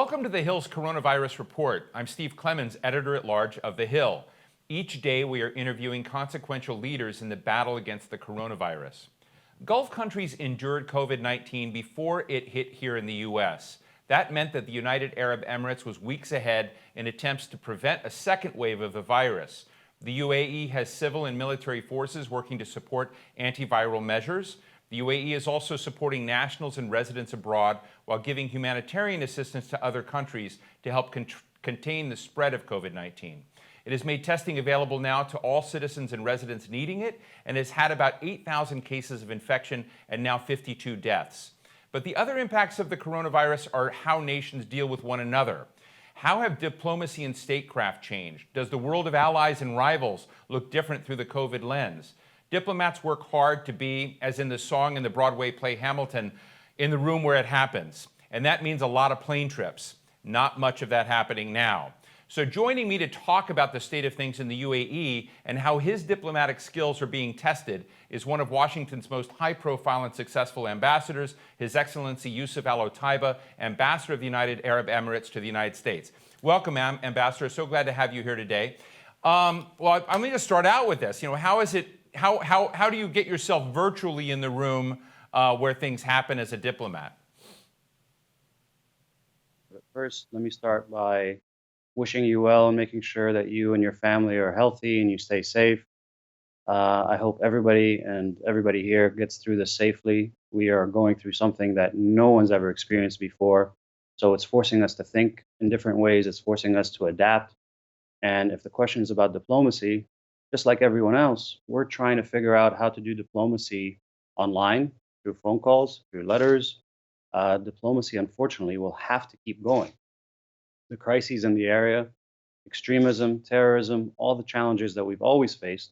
Welcome to The Hill's Coronavirus Report. I'm Steve Clemons, editor-at-large of The Hill. Each day we are interviewing consequential leaders in the battle against the coronavirus. Gulf countries endured COVID-19 before it hit here in the U.S. That meant that the United Arab Emirates was weeks ahead in attempts to prevent a second wave of the virus. The UAE has civil and military forces working to support antiviral measures. The UAE is also supporting nationals and residents abroad while giving humanitarian assistance to other countries to help contain the spread of COVID-19. It has made testing available now to all citizens and residents needing it and has had about 8,000 cases of infection and now 52 deaths. But the other impacts of the coronavirus are how nations deal with one another. How have diplomacy and statecraft changed? Does the world of allies and rivals look different through the COVID lens? Diplomats work hard to be, as in the song in the Broadway play Hamilton, in the room where it happens. And that means a lot of plane trips. Not much of that happening now. So joining me to talk about the state of things in the UAE and how his diplomatic skills are being tested is one of Washington's most high-profile and successful ambassadors, His Excellency Yousef Otaiba, Ambassador of the United Arab Emirates to the United States. Welcome, Ambassador. So glad to have you here today. Well, I'm going to start out with this. How do you get yourself virtually in the room where things happen as a diplomat? First, let me start by wishing you well and making sure that you and your family are healthy and you stay safe. I hope everybody here gets through this safely. We are going through something that no one's ever experienced before. So it's forcing us to think in different ways. It's forcing us to adapt. And if the question is about diplomacy, just like everyone else, we're trying to figure out how to do diplomacy online, through phone calls, through letters. Diplomacy, unfortunately, will have to keep going. The crises in the area, extremism, terrorism, all the challenges that we've always faced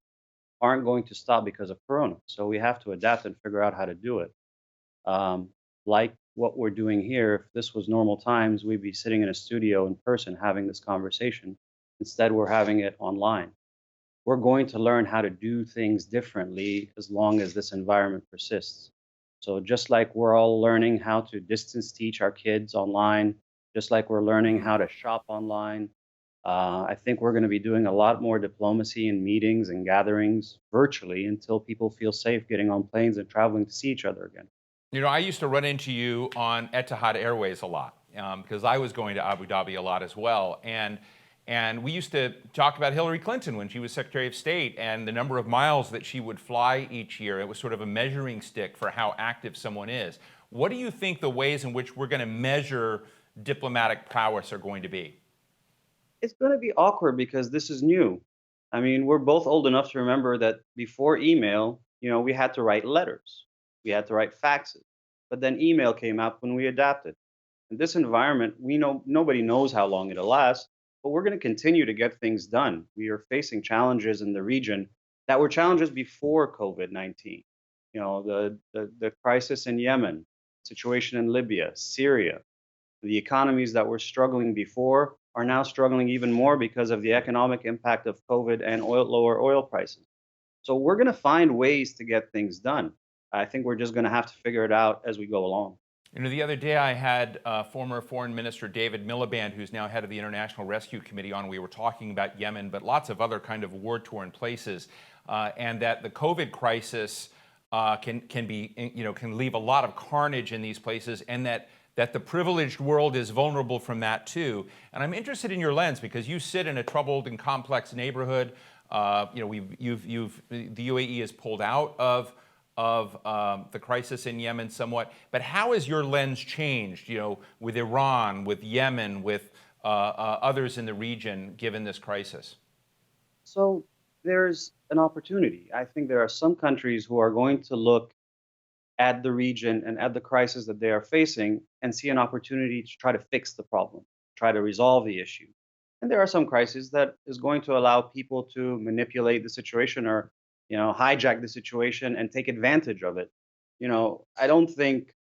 aren't going to stop because of Corona. So we have to adapt and figure out how to do it. Like what we're doing here, if this was normal times, we'd be sitting in a studio in person having this conversation. Instead, we're having it online. We're going to learn how to do things differently as long as this environment persists. So just like we're all learning how to distance teach our kids online, just like we're learning how to shop online, I think we're going to be doing a lot more diplomacy and meetings and gatherings virtually until people feel safe getting on planes and traveling to see each other again. You know, I used to run into you on Etihad Airways a lot because I was going to Abu Dhabi a lot as well. And we used to talk about Hillary Clinton when she was Secretary of State and the number of miles that she would fly each year. It was sort of a measuring stick for how active someone is. What do you think the ways in which we're going to measure diplomatic prowess are going to be? It's going to be awkward because this is new. I mean, we're both old enough to remember that before email, we had to write letters. We had to write faxes. But then email came out when we adapted. In this environment, we know nobody knows how long it'll last. But we're going to continue to get things done. We are facing challenges in the region that were challenges before COVID-19. The crisis in Yemen, situation in Libya, Syria. The economies that were struggling before are now struggling even more because of the economic impact of COVID and lower oil prices. So we're going to find ways to get things done. I think we're just going to have to figure it out as we go along. The other day I had former Foreign Minister David Miliband, who's now head of the International Rescue Committee, on. We were talking about Yemen, but lots of other kind of war-torn places, and that the COVID crisis can leave a lot of carnage in these places, and that the privileged world is vulnerable from that too. And I'm interested in your lens because you sit in a troubled and complex neighborhood. The UAE has pulled out of the crisis in Yemen somewhat, but how has your lens changed, with Iran, with Yemen, with others in the region, given this crisis? So there's an opportunity. I think there are some countries who are going to look at the region and at the crisis that they are facing and see an opportunity to try to fix the problem, try to resolve the issue. And there are some crises that is going to allow people to manipulate the situation or hijack the situation and take advantage of it. I don't think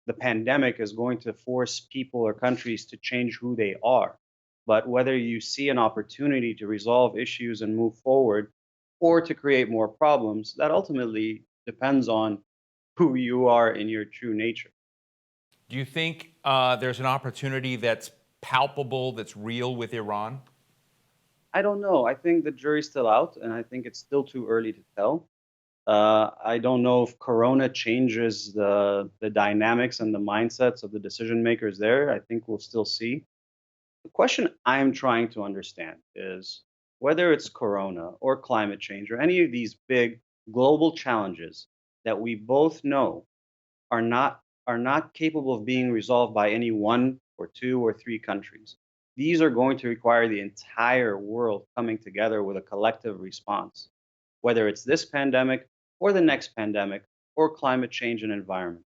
the pandemic is going to force people or countries to change who they are. But whether you see an opportunity to resolve issues and move forward or to create more problems, that ultimately depends on who you are in your true nature. Do you think there's an opportunity that's palpable that's real with Iran? I don't know. I think the jury's still out, and I think it's still too early to tell. I don't know if Corona changes the dynamics and the mindsets of the decision makers there. I think we'll still see. The question I'm trying to understand is whether it's Corona or climate change or any of these big global challenges that we both know are not capable of being resolved by any one or two or three countries. These are going to require the entire world coming together with a collective response, whether it's this pandemic or the next pandemic or climate change and environment.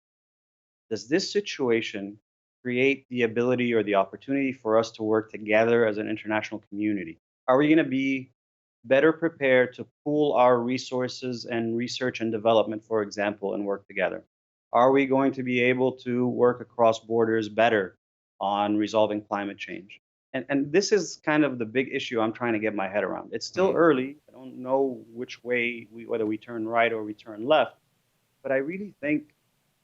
Does this situation create the ability or the opportunity for us to work together as an international community? Are we going to be better prepared to pool our resources and research and development, for example, and work together? Are we going to be able to work across borders better on resolving climate change? And this is kind of the big issue I'm trying to get my head around. It's still Hmm. early. I don't know which way, whether we turn right or we turn left, but I really think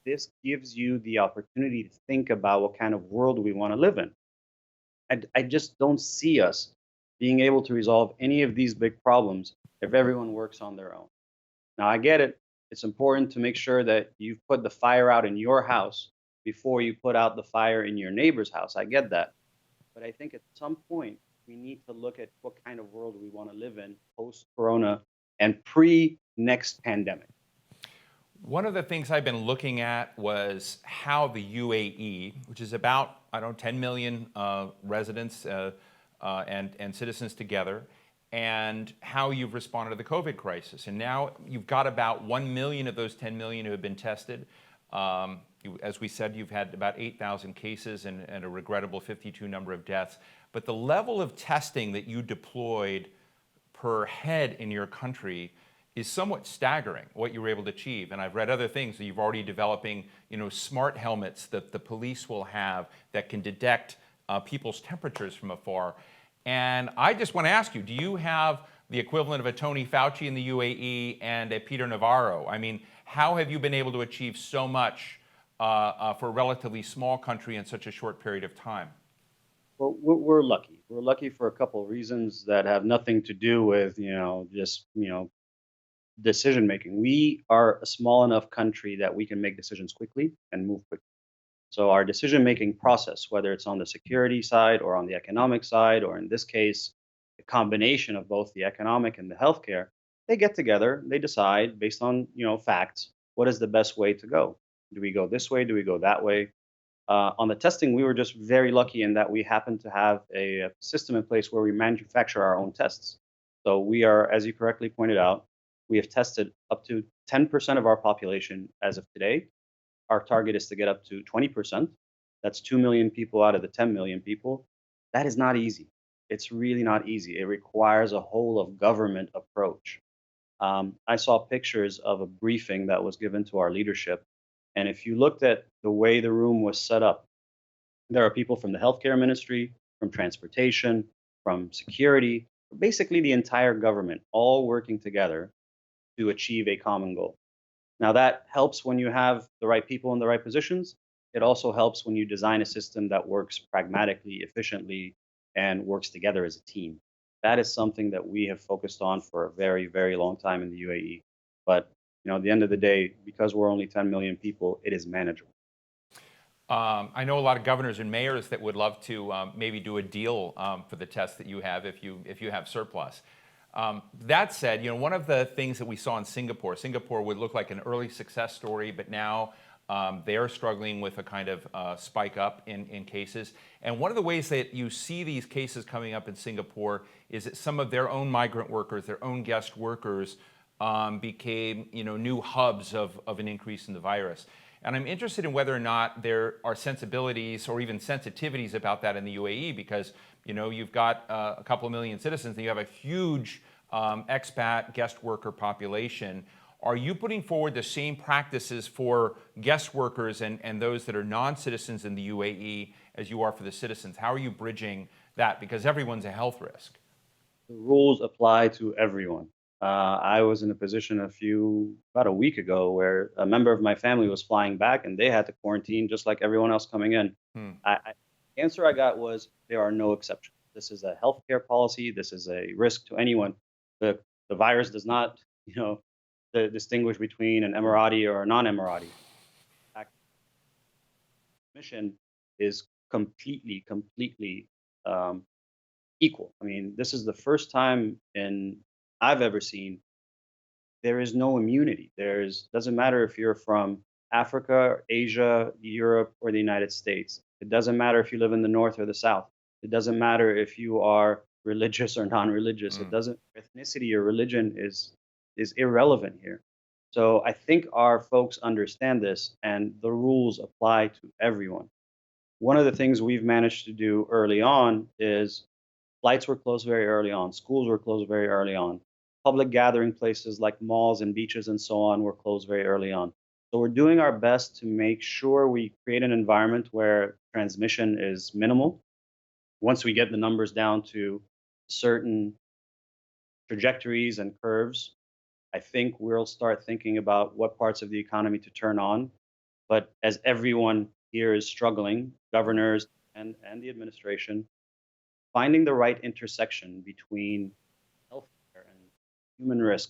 this gives you the opportunity to think about what kind of world we want to live in. I just don't see us being able to resolve any of these big problems if everyone works on their own. Now, I get it. It's important to make sure that you've put the fire out in your house before you put out the fire in your neighbor's house. I get that. But I think at some point, we need to look at what kind of world we want to live in post corona and pre next pandemic. One of the things I've been looking at was how the UAE, which is about, I don't know, 10 million residents and citizens together, and how you've responded to the COVID crisis. And now you've got about 1 million of those 10 million who have been tested. As we said, you've had about 8,000 cases and a regrettable 52 number of deaths. But the level of testing that you deployed per head in your country is somewhat staggering, what you were able to achieve. And I've read other things that you've already developing, smart helmets that the police will have that can detect people's temperatures from afar. And I just want to ask you, do you have the equivalent of a Tony Fauci in the UAE and a Peter Navarro? I mean, how have you been able to achieve so much for a relatively small country in such a short period of time? Well, we're lucky. We're lucky for a couple of reasons that have nothing to do with, just, decision making. We are a small enough country that we can make decisions quickly and move quickly. So our decision making process, whether it's on the security side or on the economic side, or in this case, a combination of both the economic and the healthcare, they get together, they decide based on facts, what is the best way to go. Do we go this way? Do we go that way? On the testing, we were just very lucky in that we happen to have a system in place where we manufacture our own tests. So we are, as you correctly pointed out, we have tested up to 10% of our population as of today. Our target is to get up to 20%. That's 2 million people out of the 10 million people. That is not easy. It's really not easy. It requires a whole of government approach. I saw pictures of a briefing that was given to our leadership. And if you looked at the way the room was set up, there are people from the healthcare ministry, from transportation, from security, basically the entire government, all working together to achieve a common goal. Now, that helps when you have the right people in the right positions. It also helps when you design a system that works pragmatically, efficiently, and works together as a team. That is something that we have focused on for a very, very long time in the UAE. But at the end of the day, because we're only 10 million people, it is manageable. I know a lot of governors and mayors that would love to maybe do a deal for the tests that you have if you have surplus. That said, one of the things that we saw in Singapore would look like an early success story, but now they are struggling with a kind of spike up in cases. And one of the ways that you see these cases coming up in Singapore is that some of their own migrant workers, their own guest workers, became new hubs of an increase in the virus. And I'm interested in whether or not there are sensibilities or even sensitivities about that in the UAE, because you've got a couple of million citizens and you have a huge expat guest worker population. Are you putting forward the same practices for guest workers and those that are non-citizens in the UAE as you are for the citizens? How are you bridging that? Because everyone's a health risk. The rules apply to everyone. I was in a position about a week ago where a member of my family was flying back and they had to quarantine just like everyone else coming in. Hmm. I Answer I got was there are no exceptions. This is a healthcare policy. This is a risk to anyone. The the virus does not, distinguish between an Emirati or a non-Emirati. Mission is completely um, equal. I mean, this is the first time in I've ever seen there is no immunity. There's doesn't matter if you're from Africa, Asia, Europe, or the United States. It doesn't matter if you live in the north or the south. It doesn't matter if you are religious or non-religious. It Mm. doesn't ethnicity or religion is irrelevant here. So I think our folks understand this and the rules apply to everyone. One of the things we've managed to do early on is flights were closed very early on, schools were closed very early on, public gathering places like malls and beaches and so on were closed very early on. So we're doing our best to make sure we create an environment where transmission is minimal. Once we get the numbers down to certain trajectories and curves, I think we'll start thinking about what parts of the economy to turn on. But as everyone here is struggling, governors and the administration, finding the right intersection between healthcare and human risk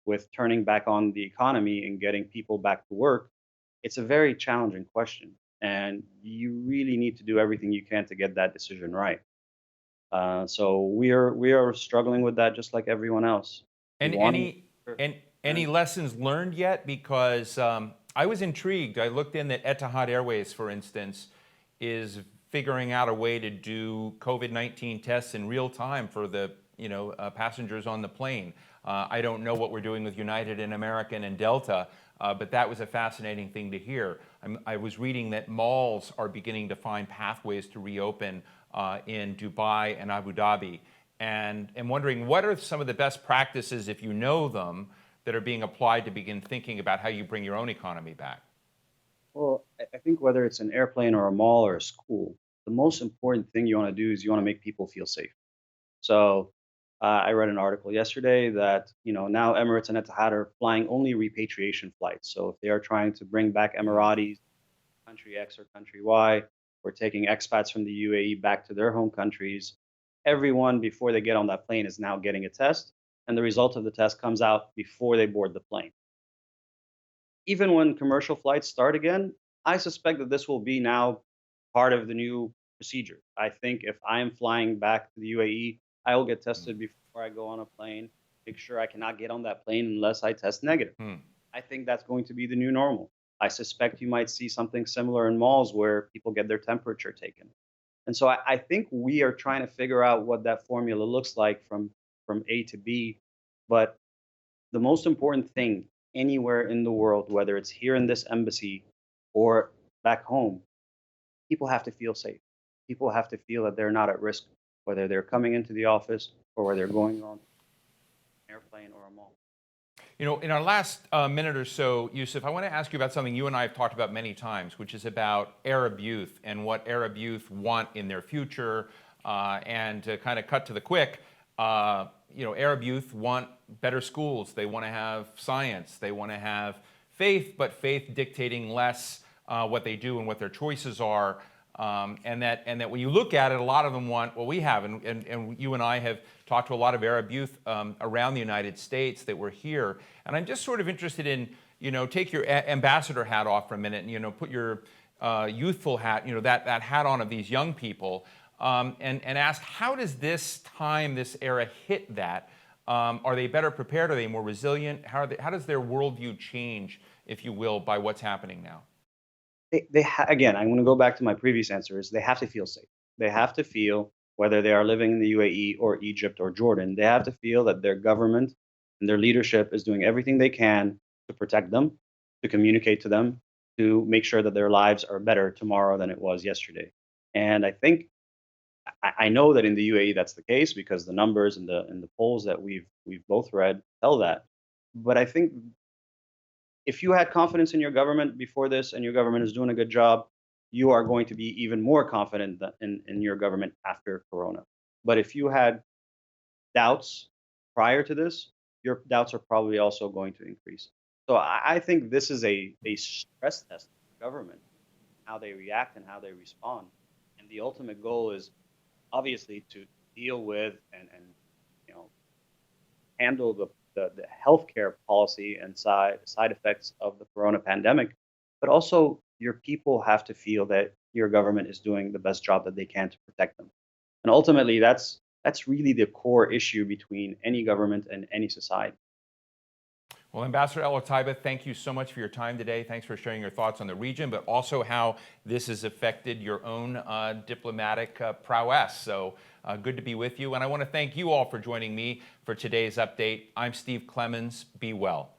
with turning back on the economy and getting people back to work, it's a very challenging question. And you really need to do everything you can to get that decision right. So we are struggling with that just like everyone else. We And want any lessons learned yet? Because I was intrigued. I looked in that Etihad Airways, for instance, is figuring out a way to do COVID-19 tests in real time for the passengers on the plane. I don't know what we're doing with United and American and Delta, but that was a fascinating thing to hear. I was reading that malls are beginning to find pathways to reopen in Dubai and Abu Dhabi. And I'm wondering, what are some of the best practices, if you know them, that are being applied to begin thinking about how you bring your own economy back? Well, I think whether it's an airplane or a mall or a school, the most important thing you want to do is you want to make people feel safe. So I read an article yesterday that now Emirates and Etihad are flying only repatriation flights. So if they are trying to bring back Emiratis, country X or country Y, or taking expats from the UAE back to their home countries, everyone before they get on that plane is now getting a test, and the result of the test comes out before they board the plane. Even when commercial flights start again, I suspect that this will be now part of the new procedure. I think if I am flying back to the UAE, I will get tested before I go on a plane, make sure I cannot get on that plane unless I test negative. Hmm. I think that's going to be the new normal. I suspect you might see something similar in malls where people get their temperature taken. And so I think we are trying to figure out what that formula looks like from A to B. But the most important thing anywhere in the world, whether it's here in this embassy or back home, people have to feel safe. People have to feel that they're not at risk, whether they're coming into the office or whether they're going on an airplane or a mall. In our last minute or so, Yousef, I want to ask you about something you and I have talked about many times, which is about Arab youth and what Arab youth want in their future. And to kind of cut to the quick, Arab youth want better schools. They want to have science. They want to have faith, but faith dictating less what they do and what their choices are. And that when you look at it, a lot of them want what we have. And you and I have talked to a lot of Arab youth around the United States that were here. And I'm just sort of interested in, take your ambassador hat off for a minute and, put your youthful hat, that hat on of these young people and ask, how does this time, this era hit that? Are they better prepared? Are they more resilient? How does their worldview change, if you will, by what's happening now? Again, I'm going to go back to my previous answer is they have to feel safe. They have to feel whether they are living in the UAE or Egypt or Jordan, they have to feel that their government and their leadership is doing everything they can to protect them, to communicate to them, to make sure that their lives are better tomorrow than it was yesterday. And I think I know that in the UAE that's the case because the numbers and the polls that we've both read tell that. But I think if you had confidence in your government before this and your government is doing a good job, you are going to be even more confident in your government after Corona. But if you had doubts prior to this, your doubts are probably also going to increase. So I think this is a stress test for government, how they react and how they respond. And And the ultimate goal is obviously to deal with and you know handle the healthcare policy and side effects of the corona pandemic, but also your people have to feel that your government is doing the best job that they can to protect them. And ultimately, that's really the core issue between any government and any society. Well, Ambassador El Otaiba, thank you so much for your time today. Thanks for sharing your thoughts on the region, but also how this has affected your own diplomatic prowess. So good to be with you. And I want to thank you all for joining me for today's update. I'm Steve Clemons. Be well.